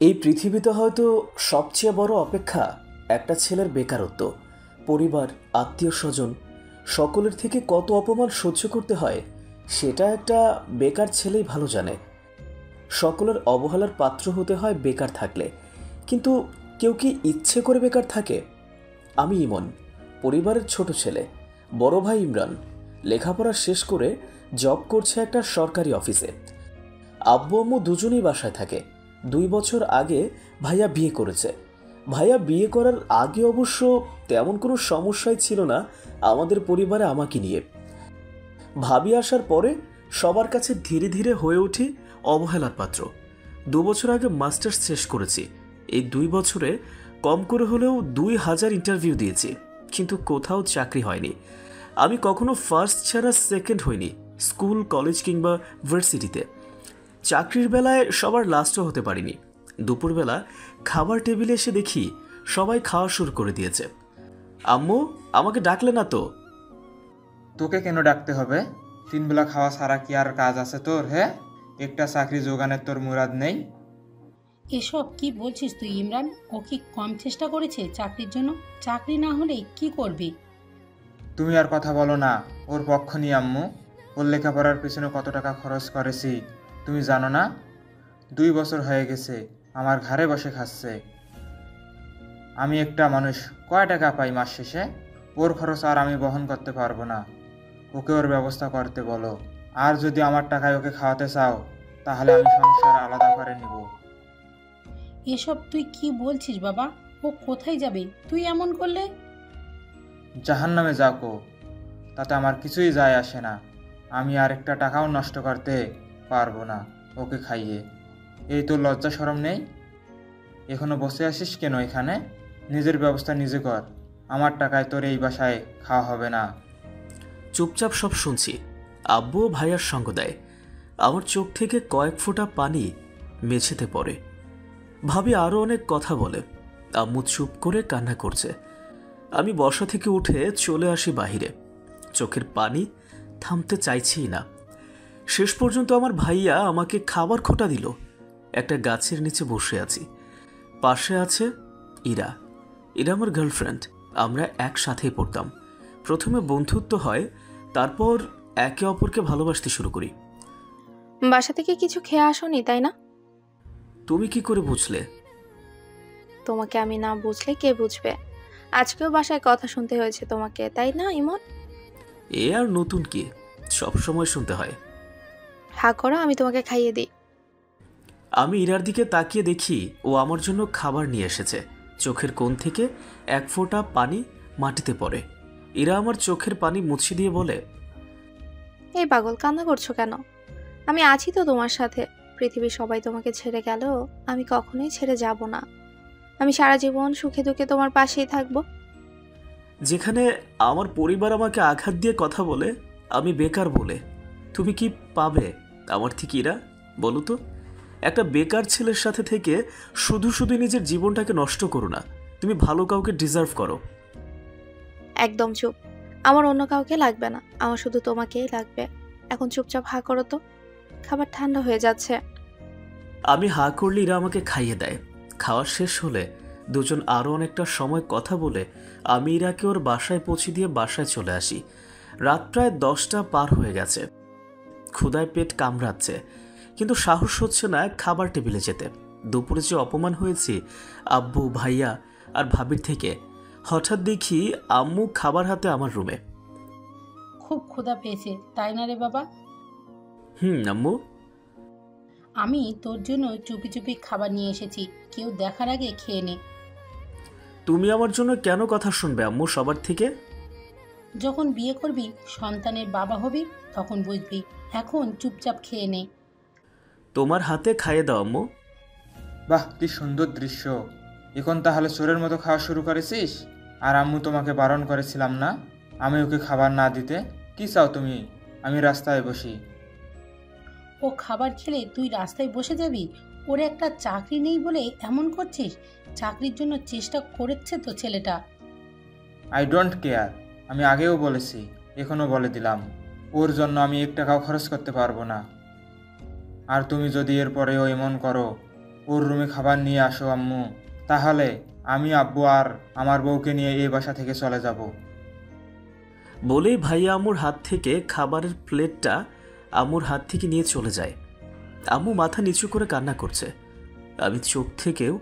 এই পৃথিবীতে হয়তো সবচেয়ে বড় অপেক্ষা একটা ছেলের বেকারত্ব। পরিবার, আত্মীয় স্বজন সকলের থেকে কত অপমান সহ্য করতে হয় সেটা একটা বেকার ছেলেই ভালো জানে। সকলের অবহেলার পাত্র হতে হয় বেকার থাকলে, কিন্তু কেউ কি ইচ্ছে করে বেকার থাকে? আমি ইমন, পরিবারের ছোট ছেলে। বড় ভাই ইমরান লেখাপড়া শেষ করে জব করছে একটা সরকারি অফিসে। আব্বু আম্মু দুজনেই বাসায় থাকে। 2 বছর আগে ভাইয়া বিয়ে করেছে। ভাইয়া বিয়ে করার আগে অবশ্য তেমন কোনো সমস্যাই ছিল না আমাদের পরিবারে আমাকে নিয়ে। ভাবি আসার পরে সবার কাছে ধীরে ধীরে হয়ে উঠি অবহেলার পাত্র। 2 বছর আগে মাস্টার্স শেষ করেছি। এই 2 বছরে কম করে হলেও 2000 ইন্টারভিউ দিয়েছি, কিন্তু কোথাও চাকরি হয়নি। আমি কখনো ফার্স্ট ছাড়া সেকেন্ড হইনি, স্কুল, কলেজ কিংবা ভার্সিটিতে। চাকরির বেলায় সবার লাস্টও হতে পারিনি। দুপুরবেলা খাবার টেবিলে এসে দেখি সবাই খাওয়া শুরু করে দিয়েছে। আম্মু, আমাকে ডাকলে না তো? তোকে কেন ডাকতে হবে? 3 বেলা খাওয়া ছাড়া কি আর কাজ আছে তোর? হ্যাঁ, একটা চাকরি জোগানের তোর মুরাদ নেই? এসব কি বলছিস তুই ইমরান? ও কি কম চেষ্টা করেছে চাকরির জন্য? চাকরি না হলে কি করবি? তুমি আর কথা বলো না। ওর পক্ষ নিয়ে আম্মু। ওর লেখাপড়ার পিছনে কত টাকা খরচ করেছি তুমি জানো না? 2 বছর হয়ে গেছে আমার ঘরে বসে খাচ্ছে। আমি একটা মানুষ, কয় টাকা পাই মাস শেষে? ওর খরচ আর আমি বহন করতে পারবো না। ওকে ওর ব্যবস্থা করতে বলো। আর যদি আমার টাকায় ওকে খাওয়াতে চাও তাহলে আমি সংসার আলাদা করে নিব। এসব তুই কি বলছিস বাবা? ও কোথায় যাবে তুই এমন করলে? জাহান্নামে যাকো, তাতে আমার কিছুই যায় আসে না। আমি আর একটা টাকাও নষ্ট করতে পারবো না ওকে খাইয়ে। এই তো লজ্জা শরম নেই? এখনো বসে আসিস কেন এখানে? নিজের ব্যবস্থা নিজে কর। আমার টাকায় তোর এই বাসায় খাওয়া হবে না। চুপচাপ সব শুনছি। আব্বুও ভাইয়ার সঙ্গ দেয়। আমার চোখ থেকে কয়েক ফোঁটা পানি মেঝেতে পড়ে। ভাবি আরও অনেক কথা বলে। আম্মু চুপ করে কান্না করছে। আমি বসা থেকে উঠে চলে আসি বাহিরে। চোখের পানি থামতে চাইছেই না। শেষ পর্যন্ত আমার ভাইয়া আমাকে খাবার খোঁটা দিল। একটা গাছের নিচে বসে আছি। পাশে আছে ইরা। ইরা আমার গার্লফ্রেন্ড। আমরা একসাথেই পড়তাম। প্রথমে বন্ধুত্ব হয়, তারপর একে অপরকে ভালোবাসতে শুরু করি। বাসা থেকে কিছু খেয়ে আসোনি তাই না? তুমি কি করে বুঝলে? তোমাকে আমি না বুঝলে কে বুঝবে? আজকেও বাসায় কথা শুনতে হয়েছে তোমাকে, তাই না ইমন? এ আর নতুন কি, সব সময় শুনতে হয়। হা করো, আমি তোমাকে খাইয়ে দিই। আমি ইরার দিকে তাকিয়ে দেখি ও আমার জন্য খাবার নিয়ে এসেছে। চোখের কোণ থেকে এক ফোঁটা পানি মাটিতে পড়ে। ইরা আমার চোখের পানি মুছে দিয়ে বলে, এই পাগল, কান্না করছো কেন? আমি আছি তো তোমার সাথে। পৃথিবীর সবাই তোমাকে ছেড়ে গেলেও আমি কখনোই ছেড়ে যাব না। আমি সারা জীবন সুখে দুঃখে তোমার পাশেই থাকবো। যেখানে আমার পরিবার আমাকে আঘাত দিয়ে কথা বলে, আমি বেকার বলে, তুমি কি পাবে আমার থেকে ইরা? বলো তো। একটা বেকার ছেলের সাথে থেকে শুধু শুধু নিজের জীবনটাকে নষ্ট করো না। তুমি ভালো কাউকে ডিজার্ভ করো। একদম চুপ। আমার অন্য কাউকে লাগবে না, আমার শুধু তোমাকেই লাগবে। এখন চুপচাপ হা করো তো, খাবার ঠান্ডা হয়ে যাচ্ছে। আমি হা করলে ইরা আমাকে খাইয়ে দেয়। খাওয়া শেষ হলে দুজন আরও অনেকটা সময় কথা বলে আমি ইরাকে ওর বাসায় পৌঁছে দিয়ে বাসায় চলে আসি। রাত প্রায় 10টা পার হয়ে গেছে। ক্ষুধায় পেট কামড়াচ্ছে, কিন্তু সাহস হচ্ছে না খাবার টেবিলে যেতে। দুপুরে যে অপমান হয়েছি আব্বু, ভাইয়া আর ভাবির থেকে, হঠাৎ দেখি আম্মু খাবার হাতে আমার রুমে। খুব ক্ষুধা পেয়েছে তাই না রে বাবা? আম্মু। আমি তোর জন্য চুপি চুপি খাবার নিয়ে এসেছি, কেউ দেখার আগে খেয়ে নে। তুমি আমার জন্য কেন কথা শুনবে আম্মু সবার থেকে? যখন বিয়ে করবি, সন্তানের বাবা হবি, তখন বুঝবি। এখন চুপচাপ খেয়ে নে। তোমার হাতে খাইয়ে দাও আম্মু। বাহ, কি সুন্দর দৃশ্য! এখন তাহলে চোরের মতো খাওয়া শুরু করেছিস? আর আম্মু তোমাকে বারণ করেছিলাম না আমি ওকে খাবার না দিতে? কি চাও তুমি আমি রাস্তায় বসি? ও খাবার খেলে তুই রাস্তায় বসে যাবি? ওর একটা চাকরি নেই বলে এমন করছিস? চাকরির জন্য চেষ্টা করেছে তো ছেলেটা। I don't care. আমি আগেও বলেছি, এখনও বলে দিলাম, ওর জন্য আমি 1 টাকাও খরচ করতে পারবো না। আর তুমি যদি এরপরেও এমন করো ওর রুমে খাবার নিয়ে আসো আম্মু, তাহলে আমি আব্বু আর আমার বউকে নিয়ে এই বাসা থেকে চলে যাব। বলেই ভাইয়া আম্মুর হাত থেকে খাবারের প্লেটটা আম্মুর হাত থেকে নিয়ে চলে যায়। আম্মু মাথা নিচু করে কান্না করছে। আমি চোখ থেকেও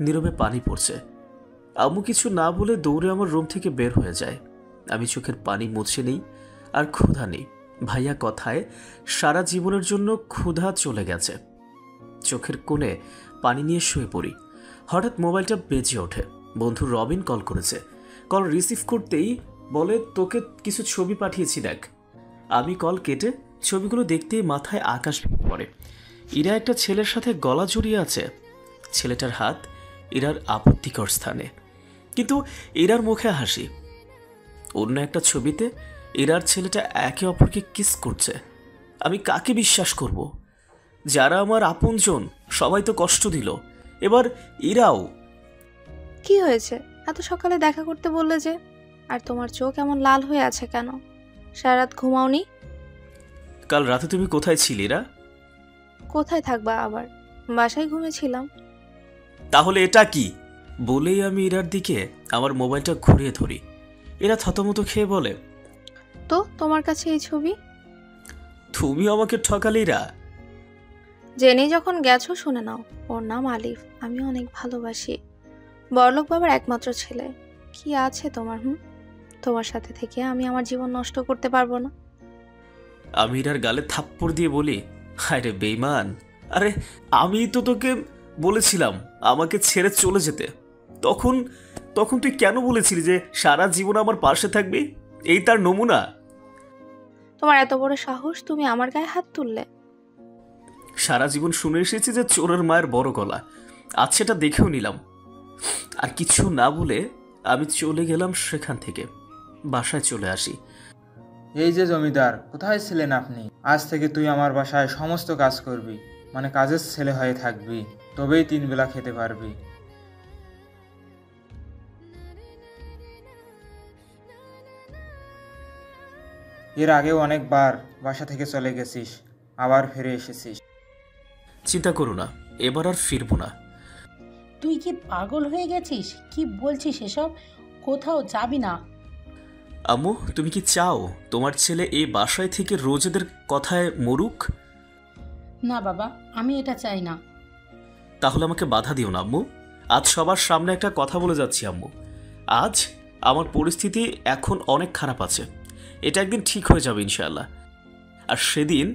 নীরবে পানি পড়ছে। আম্মু কিছু না বলে দৌড়ে আমার রুম থেকে বের হয়ে যায়। আমি চোখের পানি মুছে নেই, আর ক্ষুধা নেই। ভাইয়া কথায় সারা জীবনের জন্য ক্ষুধা চলে গেছে। চোখের কোণে পানি নিয়ে শুয়ে পড়ি। হঠাৎ মোবাইলটা বেজে ওঠে। বন্ধু রবিন কল করেছে। কল রিসিভ করতেই বলে, তোকে কিছু ছবি পাঠিয়েছি দেখ। আমি কল কেটে ছবিগুলো দেখতেই মাথায় আকাশ ভেঙে পড়ে। ইরা একটা ছেলের সাথে গলা জড়িয়ে আছে। ছেলেটার হাত ইরার আপত্তিকর স্থানে, কিন্তু ইরার মুখে হাসি। অন্য একটা ছবিতে ইরার ছেলেটা একে অপরকে কিস করছে। আমি কাকে বিশ্বাস করব? যারা আমার আপনজন সবাই তো কষ্ট দিল, এবার ইরাও। কি হয়েছে? এত সকালে দেখা করতে বললে যে? আর তোমার চোখ এমন লাল হয়ে আছে কেন? সারা রাত ঘুমাওনি? কাল রাতে তুমি কোথায় ছিলে ইরা? কোথায় থাকবা আবার? বাসায় ঘুমিয়েছিলাম। তাহলে এটা কি? বলেই আমি ইরার দিকে আমার মোবাইলটা ঘুরিয়ে ধরি। এরা থতমত খেয়ে বলে, তো তোমার কাছে এই ছবি? তুমি আমাকে ঠকালে ইরা। জেনে যখন গেছো শুনে নাও, ওর নাম আলিফ। আমি অনেক ভালোবাসি, বড়লোক বাবার একমাত্র ছেলে। কি আছে তোমার? তোমার সাথে থেকে আমি আমার জীবন নষ্ট করতে পারবো না। আমি ইরার গালে থাপ্পড় দিয়ে বলি, আরে বেইমান, আরে আমি তো তোকে বলেছিলাম আমাকে ছেড়ে চলে যেতে। তখন তখন তুই কেন বলেছিলি যে সারা জীবন আমার পাশে থাকবি? এই তার নমুনা। তোমার এত বড় সাহস, তুমি আমার গায়ে হাত তুললে? সারা জীবন শুনে এসেছি যে চোরের মায়ের বড় গলা, আজ সেটা দেখেও নিলাম। আর কিছু না বলে আমি চলে গেলাম সেখান থেকে। বাসায় চলে আসি। এই যে জমিদার, কোথায় ছিলেন আপনি? আজ থেকে তুই আমার বাসায় সমস্ত কাজ করবি, মানে কাজের ছেলে হয়ে থাকবি, তবেই 3 বেলা খেতে পারবি। এর আগেও অনেকবার বাসা থেকে চলে গেছিস, আবার ফিরে এসেছিস। চিন্তা করো না, এবার আর ফিরবো না। তুই কি পাগল হয়ে গেছিস? কি বলছিস এসব? কোথাও যাবি না। আম্মু, তুমি কি চাও তোমার ছেলে এই বাসায় থেকে রোজেদের কথায় মরুক? না বাবা, আমি এটা চাই না। তাহলে আমাকে বাধা দিও না আম্মু। আজ সবার সামনে একটা কথা বলে যাচ্ছি আম্মু। আজ আমার পরিস্থিতি এখন অনেক খারাপ আছে। এটা একদিন ঠিক হয়ে যাবে ইনশাআল্লাহ। আর সেদিন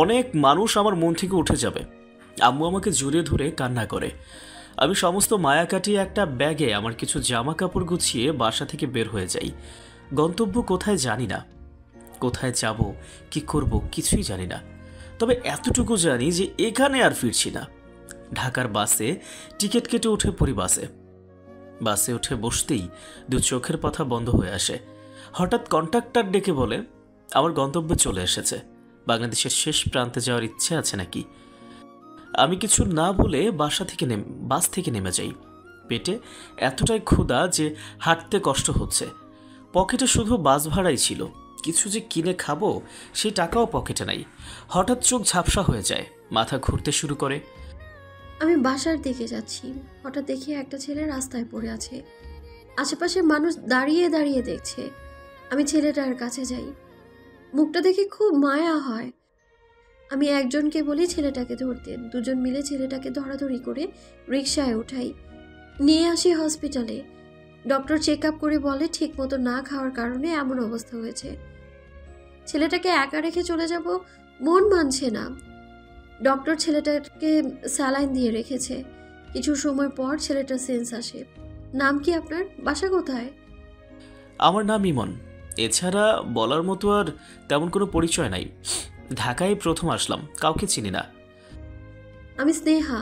অনেক মানুষ আমার মন থেকে উঠে যাবে। আম্মু আমাকে জড়িয়ে ধরে কান্না করে। আমি সমস্ত মায়া কাটিয়ে একটা ব্যাগে আমার কিছু জামা কাপড় গুছিয়ে বাসা থেকে বের হয়ে যাই। গন্তব্য কোথায় জানি না, কোথায় যাব, কি করব কিছুই জানি না। তবে এতটুকু জানি যে এখানে আর ফিরছি না। ঢাকার বাসে টিকিট কেটে উঠে পড়ি বাসে। বাসে উঠে বসতেই দু চোখের পাতা বন্ধ হয়ে আসে। হঠাৎ কন্ট্রাক্টর ডেকে বলে, আমার গন্তব্যে চলে এসেছে। বাংলাদেশের শেষ প্রান্তে যাওয়ার ইচ্ছে আছে নাকি? আমি কিছু না বলে বাস থেকে নেমে যাই। পেটে এতটাই ক্ষুধা যে হাঁটতে কষ্ট হচ্ছে। পকেটে শুধু বাস ভাড়াই ছিল। কিছু যে কিনে খাবো সেই টাকাও পকেটে নাই। হঠাৎ চোখ ঝাপসা হয়ে যায়, মাথা ঘুরতে শুরু করে। আমি বাসার দিকে যাচ্ছি, হঠাৎ দেখি একটা ছেলে রাস্তায় পড়ে আছে। আশেপাশে মানুষ দাঁড়িয়ে দাঁড়িয়ে দেখছে। আমি ছেলেটার কাছে যাই, মুখটা দেখে খুব মায়া হয়। আমি একজনকে বলি ছেলেটাকে ধরতে। দুজন মিলে ছেলেটাকে ধরাধরি করে রিকশায় উঠাই, নিয়ে আসি হসপিটালে। ডক্টর চেক আপ করে বলে ঠিক মতো না খাওয়ার কারণে এমন অবস্থা হয়েছে। ছেলেটাকে একা রেখে চলে যাব মন মানছে না। ডক্টর ছেলেটাকে স্যালাইন দিয়ে রেখেছে। কিছু সময় পর ছেলেটার সেন্স আসে। নাম কি আপনার? বাসা কোথায়? আমার নাম ইমন। এছাড়া বলার মতো আর তেমন কোনো পরিচয় নাই। ঢাকায় প্রথম আসলাম, কাউকে চিনি না। আমি স্নেহা।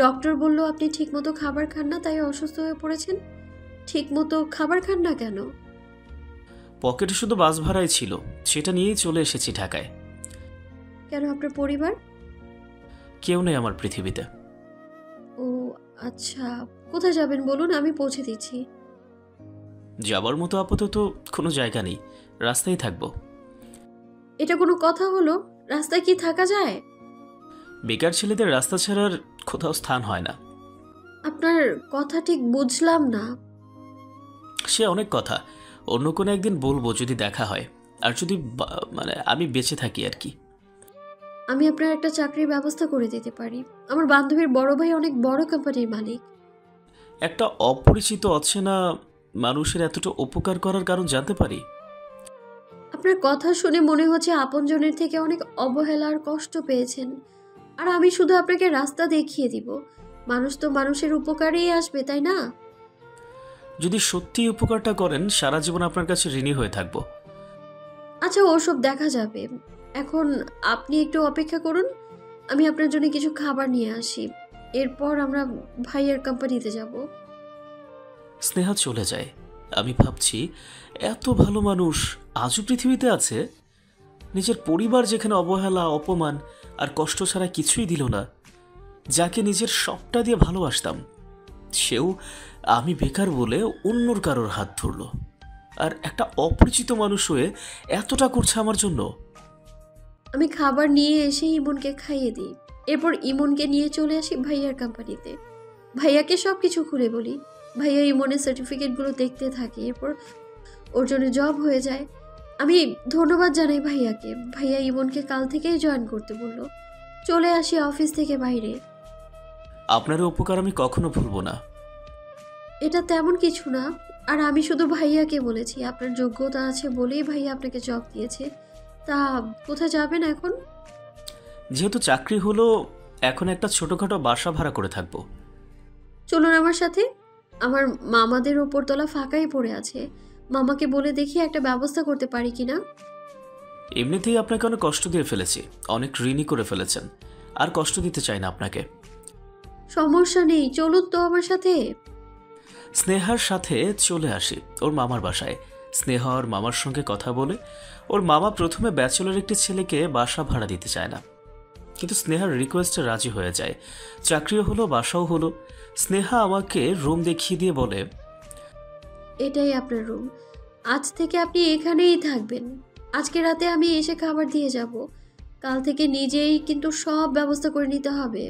ডক্টর বলল আপনি ঠিকমতো খাবার খান না, তাই অসুস্থ হয়ে পড়েছেন। ঠিকমতো খাবার খান না কেন? পকেটে শুধু বাস ভাড়াই ছিল, সেটা নিয়েই চলে এসেছি ঢাকায়। কেন, আপনার পরিবার? কেউ নেই আমার পৃথিবীতে। ও আচ্ছা, কোথায় যাবেন বলুন, আমি পৌঁছে দিচ্ছি। যাবার মতো আপাতত কোনো জায়গা নেই, রাস্তায় থাকবো। এটা কোনো কথা হলো? রাস্তায় কি থাকা যায়? বেকার ছেলেদের রাস্তা ছাড়ার কোথাও স্থান হয় না। আপনার কথা ঠিক বুঝলাম না। সে অনেক কথা, অন্য কোনো একদিন বলবো যদি দেখা হয়, আর যদি মানে আমি বেঁচে থাকি আর কি। আমি আপনার একটা চাকরির ব্যবস্থা করে দিতে পারি। আমার বান্ধবীর বড় ভাই অনেক বড় কোম্পানির মালিক। একটা অপরিচিত অচেনা মানুষের এতটা উপকার করার কারণ জানতে পারি? আপনার কথা শুনে মনে হচ্ছে আপনজনের থেকে অনেক অবহেলা আর কষ্ট পেয়েছেন। আর আমি শুধু আপনাকে রাস্তা দেখিয়ে দিব। মানুষ তো মানুষের উপকারেই আসবে, তাই না? যদি সত্যি উপকারটা করেন, সারা জীবন আপনার কাছে ঋণী হয়ে থাকবো। আচ্ছা, ওসব দেখা যাবে। এখন আপনি একটু অপেক্ষা করুন, আমি আপনার জন্য কিছু খাবার নিয়ে আসি। এরপর আমরা ভাইয়ের কোম্পানিতে যাব। স্নেহা চলে যায়। আমি ভাবছি, এত ভালো মানুষ আজও পৃথিবীতে আছে। নিজের পরিবার যেখানে অবহেলা, অপমান আর কষ্ট ছাড়া কিছুই দিল না, যাকে নিজের সবটা দিয়ে ভালোবাসতাম, সেও আমি বেকার বলে অন্যর কারোর হাত ধরল। আর একটা অপরিচিত মানুষ হয়ে এতটা করছে আমার জন্য। আমি খাবার নিয়ে এসে ইমনকে খাইয়ে দিই। এরপর ইমনকে নিয়ে চলে আসি ভাইয়ার কোম্পানিতে। ভাইয়াকে সব কিছু খুলে বলি। ভাইয়া ইমনের সার্টিফিকেটগুলো দেখতে থাকে। এরপর ওর জন্য জব হয়ে যায়। আমি ধন্যবাদ জানাই ভাইয়াকে। ভাইয়া ইমনকে কাল থেকেই জয়েন করতে বলল। চলে আসি অফিস থেকে বাইরে। আপনার উপকার আমি কখনো ভুলবো না। এটা তেমন কিছু না। আর আমি শুধু ভাইয়াকে বলেছি আপনার যোগ্যতা আছে বলেই ভাইয়া আপনাকে জব দিয়েছে। তা কোথায় যাবেন এখন? যেহেতু চাকরি হলো, এখন একটা ছোটখাটো বাসা ভাড়া করে থাকবো। চলুন আমার সাথে। আমার মামাদের ওপরতলা ফাঁকাই পড়ে আছে। মামাকে বলে দেখি একটা ব্যবস্থা করতে পারি কিনা। এমনিতেই আপনাকে অনেক কষ্ট দিয়ে ফেলেছি, অনেক ঋণী করে ফেলেছেন, আর কষ্ট দিতে চাই না আপনাকে। সমস্যা নেই, চলুন তো আমার সাথে। স্নেহার সাথে চলে আসি ওর মামার বাসায়। স্নেহা ওর মামার সঙ্গে কথা বলে ওর মামা প্রথমে ব্যাচেলর একটি ছেলেকে বাসা ভাড়া দিতে চায় না, কিন্তু স্নেহার রিকোয়েস্টে রাজি হয়ে যায়। চাকরিও হলো, বাসাও হলো। স্নেহা আমাকে রুম দেখিয়ে দিয়ে বলে, এটাই আপনার রুম। আজ থেকে আপনি এখানেই থাকবেন। আজকে রাতে আমি এসে খাবার দিয়ে যাব। কাল থেকে নিজেই কিন্তু সব ব্যবস্থা করে নিতে হবে।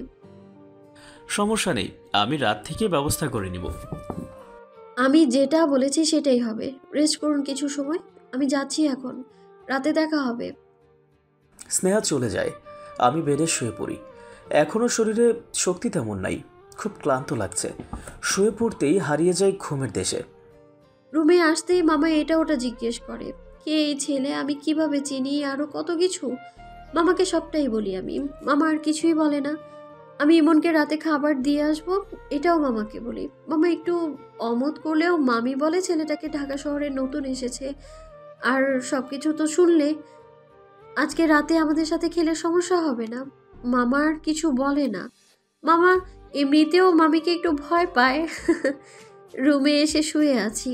সমস্যা নেই, আমি রাত থেকে ব্যবস্থা করে নিব। আমি যেটা বলেছি সেটাই হবে। রেস্ট করুন কিছু সময়। আমি যাচ্ছি এখন। রাতে দেখা হবে। স্নেহা চলে যায়। আমি বেডে শুয়ে পড়ি। এখনও শরীরে শক্তি তেমন নাই, খুব ক্লান্ত লাগছে। শুয়ে পড়তেই হারিয়ে যায় ঘুমের দেশে। রুমে আসতেই মামা এটা ওটা জিজ্ঞেস করে, কে এই ছেলে, আমি কিভাবে চিনি, আরো কত কিছু। মামাকে সবটাই বলি আমি। মামা আর কিছুই বলে না। আমি ইমনকে রাতে খাবার দিয়ে আসবো, এটাও মামাকে বলি। মামা একটু অমত করলেও মামি বলে ছেলেটাকে ঢাকা শহরে নতুন এসেছে। আর সবকিছু তো শুনলে আজকে রাতে আমাদের সাথে খেলে সমস্যা হবে না। মামা আর কিছু বলে না। মামা এমনিতেও মামিকে একটু ভয় পায়। রুমে এসে শুয়ে আছি।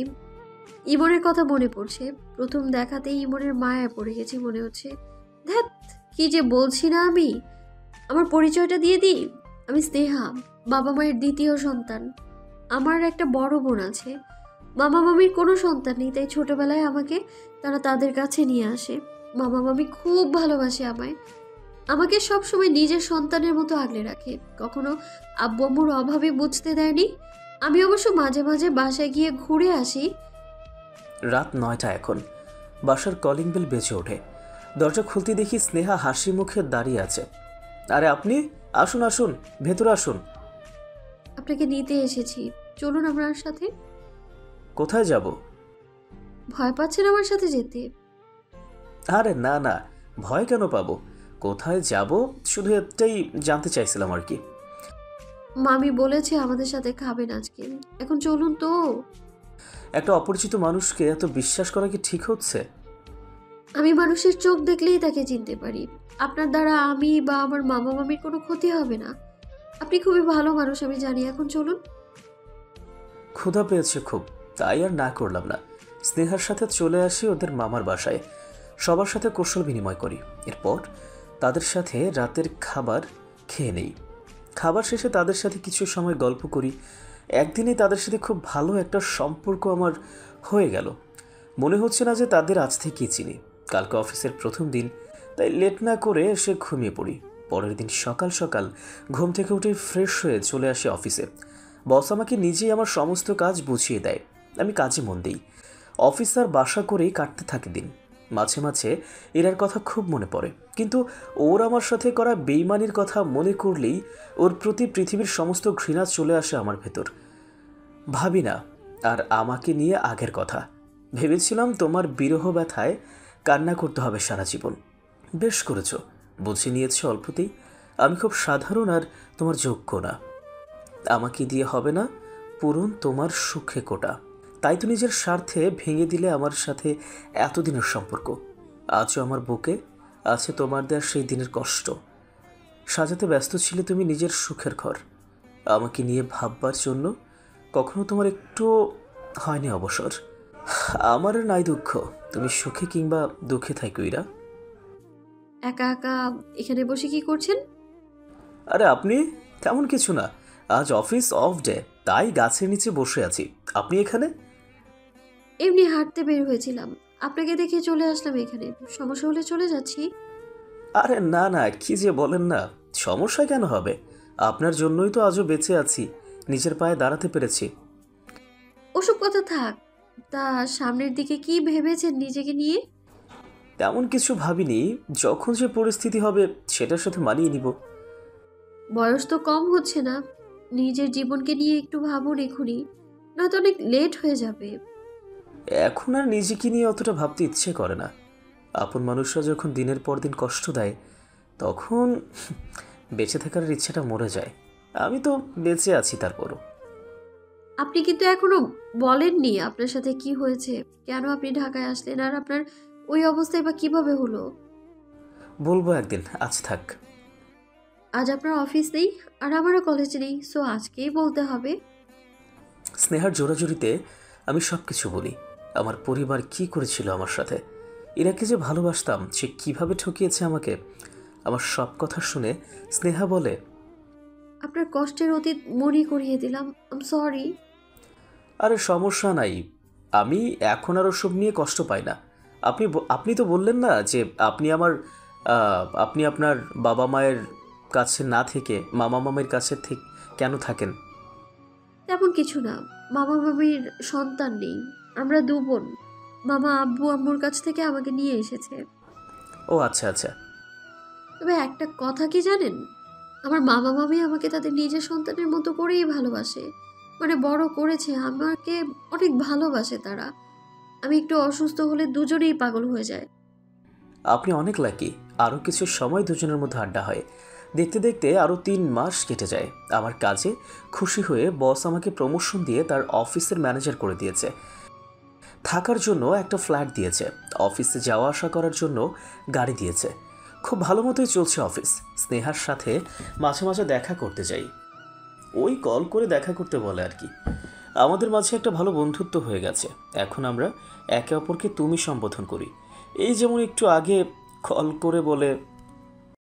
ইমনের কথা মনে পড়ছে। প্রথম দেখাতেই ইমনের মায়া পড়ে গেছি মনে হচ্ছে। ধ্যাত, কি যে বলছি না আমি। আমার পরিচয়টা দিয়ে দিই। আমি স্নেহা, বাবা মায়ের দ্বিতীয় সন্তান। আমার একটা বড় বোন আছে। মামা মামির কোনো সন্তান নেই, তাই ছোটবেলায় আমাকে তারা তাদের কাছে নিয়ে আসে। মামা মামি খুব ভালোবাসে আমায়। আমাকে সবসময় নিজের সন্তানের মতো আগলে রাখে। কখনো আব্বু আম্মুর অভাবে বুঝতে দেয়নি। আমি অবশ্য মাঝে মাঝে বাসায় গিয়ে ঘুরে আসি। রাত 9টা এখন। বাসার কলিং বেল বেজে ওঠে। দরজা খুলতে দেখি স্নেহা হাসি মুখে দাঁড়িয়ে আছে। আরে আপনি, আসুন আসুন, ভেতরে আসুন। আপনাকে নিতে এসেছি, চলুন আমার সাথে। কোথায় যাব? ভয় পাচ্ছেন আমার সাথে যেতে? আরে না না, ভয় কেন পাবো? কোথায় যাব শুধু এটাই জানতে চাইছিলাম আর কি। মামি বলেছে আমাদের সাথে খাবেন আজকে। এখন চলুন তো। একটা অপরিচিত মানুষকে এত বিশ্বাস করা কি ঠিক হচ্ছে? আমি মানুষের চোখ দেখলেই তাকে চিনতে পারি। আপনার দ্বারা আমি বা আমার মামা মামির কোনো ক্ষতি হবে না। আপনি খুবই ভালো মানুষ আমি জানি। এখন চলুন। ক্ষুধা পেয়েছে খুব, তাই আর না করলাম না। স্নেহার সাথে চলে আসি ওদের মামার বাসায়। সবার সাথে কৌশল বিনিময় করি। এরপর তাদের সাথে রাতের খাবার খেয়ে নেই। খাবার শেষে তাদের সাথে কিছু সময় গল্প করি। একদিনে তাদের সাথে খুব ভালো একটা সম্পর্ক আমার হয়ে গেল। মনে হচ্ছে না যে তাদের আজ থেকেই চিনি। কালকে অফিসের প্রথম দিন, তাই লেট না করে এসে ঘুমিয়ে পড়ি। পরের দিন সকাল সকাল ঘুম থেকে উঠে ফ্রেশ হয়ে চলে আসি অফিসে। বস আমাকে নিজেই আমার সমস্ত কাজ বুঝিয়ে দেয়। আমি কাজে মন দিই। অফিসার বাসা করেই কাটতে থাকে দিন। মাঝে মাঝে এরার কথা খুব মনে পড়ে, কিন্তু ওর আমার সাথে করা বেইমানির কথা মনে করলেই ওর প্রতি পৃথিবীর সমস্ত ঘৃণা চলে আসে আমার ভেতর। ভাবি না আর আমাকে নিয়ে আগের কথা। ভেবেছিলাম তোমার বিরহ ব্যথায় কান্না করতে হবে সারা জীবন। বেশ করেছ, বুঝে নিয়েছ অল্পতেই আমি খুব সাধারণ আর তোমার যোগ্য না। আমাকে দিয়ে হবে না পূরণ তোমার সুখে কোটা। তাই তো নিজের স্বার্থে ভেঙে দিলে আমার সাথে এতদিনের সম্পর্ক। আজও আমার বুকে আছে তোমার দেওয়ার সেই দিনের কষ্ট। সাজাতে ব্যস্ত ছিলে তুমি নিজের সুখের ঘর। আমাকে নিয়ে ভাববার জন্য কখনো তোমার একটু হয়নি অবসর। আমার নাই দুঃখ, তুমি সুখে কিংবা দুঃখে থাকো ইরা। একা একা এখানে বসে কি করছেন? আরে আপনি? তেমন কিছু না, আজ অফিস অফ ডে, তাই গাছের নিচে বসে আছি। আপনি এখানে? এমনি হাঁটতে বের হয়েছিলাম, আপনাকে দেখে চলে আসলাম এখানে। সমস্যা হলে চলে যাচ্ছি। আরে না না, কি যে বলেন না, সমস্যা কেন হবে? আপনার জন্যই তো আজও বেঁচে আছি, নিজের পায়ে দাঁড়াতে পেরেছি। ওসব কথা থাক। তা সামনের দিকে কি ভেবেছেন নিজেকে নিয়ে? তেমন কিছু ভাবিনি, যখন যে পরিস্থিতি হবে সেটার সাথে মানিয়ে নিব। বয়স তো কম হচ্ছে না, নিজের জীবনকে নিয়ে একটু ভাবুন এখনই, নয়তো অনেক লেট হয়ে যাবে। এখন আর নিজেকে নিয়ে অতটা ভাবতে ইচ্ছে করে না। আপন মানুষরা যখন দিনের পর দিন কষ্ট দেয় তখন বেঁচে থাকার ইচ্ছাটা মরে যায়। আমি তো বেঁচে আছি তারপরও। আপনি কিন্তু এখনো বলেননি আপনার সাথে কি হয়েছে, কেন আপনি ঢাকায় আসলেন, আর আপনার ওই অবস্থায় বা কিভাবে হলো। বলবো একদিন, আজ থাক। আজ আপনার অফিস নেই আর আমারও কলেজ নেই, সো আজকেই বলতে হবে। স্নেহার জোরাজুরিতে আমি সব কিছু বলি। আমার পরিবার কি করেছিল আমার সাথে, ইরাকে যে ভালোবাসতাম সে কিভাবে ঠকিয়েছে আমাকে। আমার সব কথা শুনে স্নেহা বলে, আপনার কষ্টের অতীত মনে করিয়ে দিলাম, আই এম সরি। আরে সমস্যা নাই, আমি এখন আর ওসব নিয়ে কষ্ট পাই না। আপনি তো বললেন না যে আপনি আপনার বাবা মায়ের কাছে না থেকে মামা মামির কাছে কেন থাকেন? তেমন কিছু না, মামা মামির সন্তান নেই, আমরা দু বোন। মামা আব্বু আম্মুর কাছ থেকে আমাকে নিয়ে এসেছে। ও আচ্ছা আচ্ছা। তবে একটা কথা কি জানেন, আমার মামা মামি আমাকে তাদের নিজের সন্তানের মতো করেই ভালোবাসে, মানে বড় করেছে আমাকে, অনেক ভালোবাসে তারা। আমি একটু অসুস্থ হলে দুজনেই পাগল হয়ে যায়। আপনি অনেক লাকি, আরও কিছু সময় দুজনের মধ্যে আড্ডা হয়। দেখতে দেখতে আরও 3 মাস কেটে যায়। আমার কাজে খুশি হয়ে বস আমাকে প্রমোশন দিয়ে তার অফিসের ম্যানেজার করে দিয়েছে। থাকার জন্য একটা ফ্ল্যাট দিয়েছে, অফিসে যাওয়া আসা করার জন্য গাড়ি দিয়েছে। খুব ভালো মতোই চলছে অফিস। স্নেহার সাথে মাঝে মাঝে দেখা করতে যাই, ওই কল করে দেখা করতে বলে আর কি। আমাদের মাঝে একটা ভালো বন্ধুত্ব হয়ে গেছে। এখন আমরা একে অপরকে তুমি সম্বোধন করি। এই যেমন একটু আগে কল করে বলে